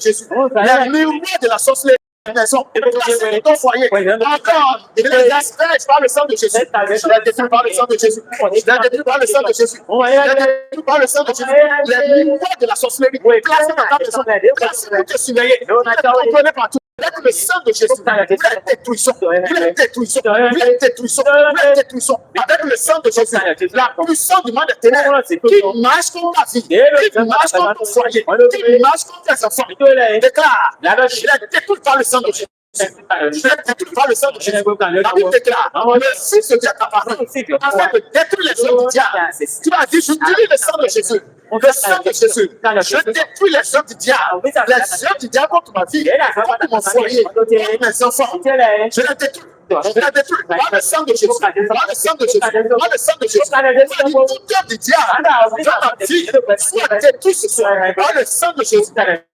Jésus. Les miroirs de la sorcellerie. Maison, ton foyer, encore, je les asperge par le sang de Jésus. Je les détruis par le sang de Jésus. Je les détruis par le sang de Jésus. Je les détruis par le sang de Jésus. Les miroirs de la sorcellerie, placés dans ta maison, placés pour te surveiller, comprenez partout. Avec le sang de Jésus, nous les détruisons, nous les détruisons, nous les détruisons, nous les détruisons. Avec le sang de Jésus, la puissance du monde des ténèbres qui marche contre ta vie, qui marche contre ton foyer, qui marche contre tes enfants, déclare, je les détruis par le sang de Jésus. Je les détruis par le sang de Jésus. La Bible déclare, le Fils de Dieu t'appartient afin de détruire les œuvres du diable. Tu as dit, j'utilise le sang de Jésus. Le sang de Jésus, je détruis les œuvres du diable, les œuvres du diable contre ma vie, contre mon foyer, contre mes enfants. Je les détruis. Je la détruis par le sang de Jésus, par le sang de Jésus, par le sang de Jésus. Toute œuvre du diable dans ma vie soit détruite ce soir par le sang de Jésus.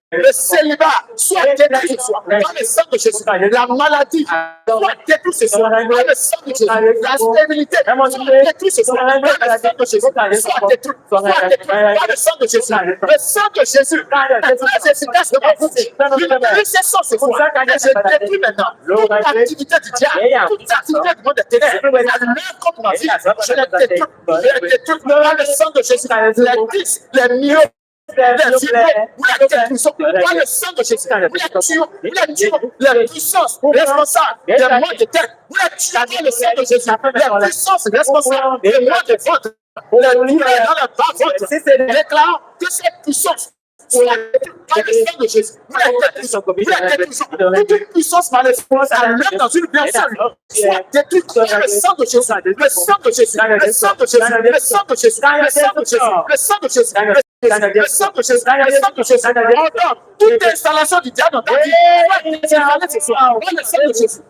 Le célibat soit détruit ce soir par le sang de Jésus. La maladie soit détruite ce soir par le sang de Jésus. La stérilité soit détruite ce soir par le sang de Jésus. Soit détruite par le sang de Jésus. Le sang de Jésus est très efficace de ma vie. L'utilisation ce soir, je détruis maintenant toute activité du diable, toute activité du monde des ténèbres, la lutte contre ma vie. Je les détruis par le sang de Jésus. Les 10, les mieux. Vous les détruisons par le sang de Jésus. Vous les tuons, les puissances responsables des mots de terre. Vous les tuez par le sang de Jésus. Les puissances responsables des mots de votre. Vous les tuez dans la bas-votre. Déclare que cette puissance soit par le sang de Jésus. Vous les détruisons. Vous les détruisons. Toute puissance malheureuse à l'œuvre dans une personne soit détruite par le sang de Jésus. Le sang de Jésus. Le sang de Jésus. Le sang de Jésus. Le sang de Jésus. Le sang de Jésus. Le sang de Jésus, le sang de Jésus, encore toute installation du diable dans ta vie, ce soir, le sang de Jésus.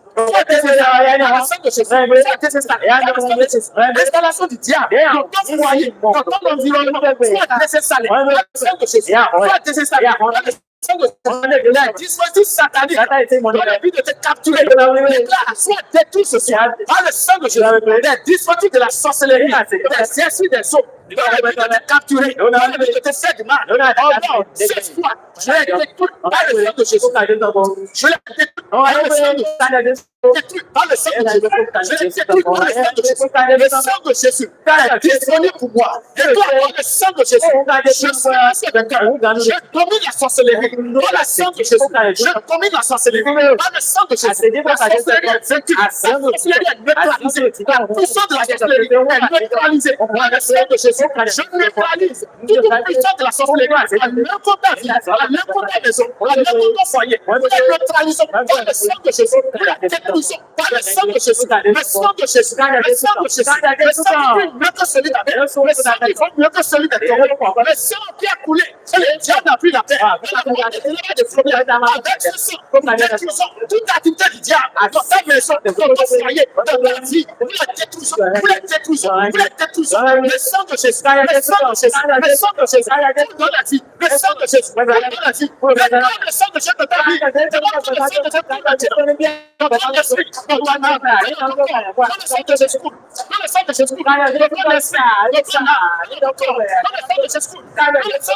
L'installation du diable dans ton foyer, dans ton environnement, soit désinstallée. Le sang de Jésus, soit désinstallée. La dispositif satanique dans le but de te capturer, soit détruit ce soir par le sang de Jésus. Les dispositifs de la sorcellerie, des esprits des eaux, dans le but de te capturer, dans le but de te faire du mal. Oh non, cette fois, je les détruis par le sang de Jésus. Je les détruis par le sang de Jésus. Détruit par le sang de Jésus. Je les détruis par le sang de Jésus. Le sang de Jésus est disponible pour moi. Et toi, par le sang de Jésus, je suis vainqueur. Je domine la sorcellerie par le sang de Jésus. Je domine la sorcellerie par le sang de Jésus. La sorcellerie est vaincue. La sorcellerie est neutralisée. La puissance de la sorcellerie est neutralisée par le sang de Jésus. Je neutralise toute puissance de la sorcellerie. À l'encontre de ta vie, à l'encontre de ta maison, à l'encontre de ton foyer. Nous la neutralisons par le sang de Jésus. Par le sang de Jésus, le sang de Jésus, le sang de Jésus, le sang qui est mieux que celui d'Abel, le sang qui est mieux que celui de Théo, le sang qui a coulé, c'est le diable n'a pris la terre, avec ce sang, détruisons toute activité du diable, dans ta maison, dans ton foyer, dans ta vie, vous la détruisons, vous la détruisons, vous la détruisons, le sang de Jésus, le sang de Jésus, le sang de Jésus, dans la vie, le sang de Jésus, dans la vie, le sang de Jésus dans ta vie, le sang de Jésus dans ta vie, dans ton esprit, dans ton âme, dans le sang de Jésus, dans le sang de Jésus, dans le sang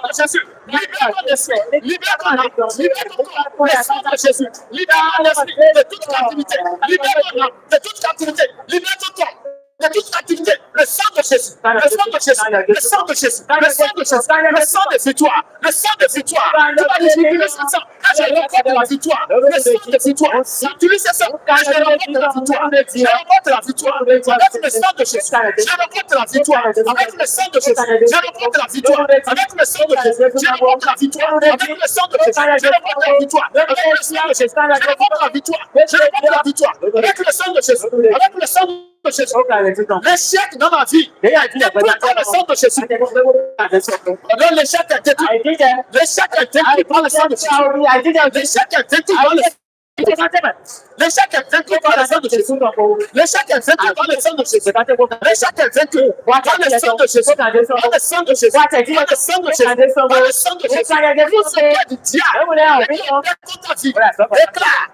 de Jésus, libère ton esprit, libère ton âme, libère ton corps, le sang de Jésus, libère ton esprit de toute captivité, libère ton âme de toute captivité, libère ton corps de toute activité, le sang de Jésus, le sang de Jésus, le sang de Jésus, le sang de Jésus, le sang de victoire, le sang de victoire. Tu vas utiliser le sang, quand je remporte la victoire, le sang de victoire. Utilise ce sang, quand je remporte la victoire, je remporte la victoire. Avec le sang de Jésus, je remporte la victoire. Avec le sang de Jésus, je remporte la victoire. Avec le sang de Jésus, je remporte la victoire. Avec le sang de Jésus, je remporte la victoire. Avec le sang de Jésus, je remporte la victoire. Je remporte la victoire. Avec le sang de Jésus, avec le sang de Jésus. L'échec dans ma vie est détruit par le sang de Jésus. L'échec est détruit. L'échec est détruit par le sang de Jésus. L'échec est détruit par le sang de Jésus. L'échec est vaincu par le sang de Jésus. L'échec est vaincu par le sang de Jésus. L'échec est vaincu par le sang de Jésus. Par le sang de Jésus. Par le sang de Jésus. Par le sang de Jésus. Tout ce qui est du diable contre ta vie. Déclare.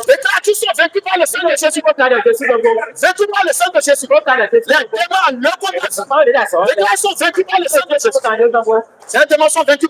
Déclare qu'ils sont vaincus par le sang de Jésus. Vaincus par le sang de Jésus. Les démons, le contre. Déclare qu'ils sont vaincus par le sang de Jésus. Ces démons sont vaincus par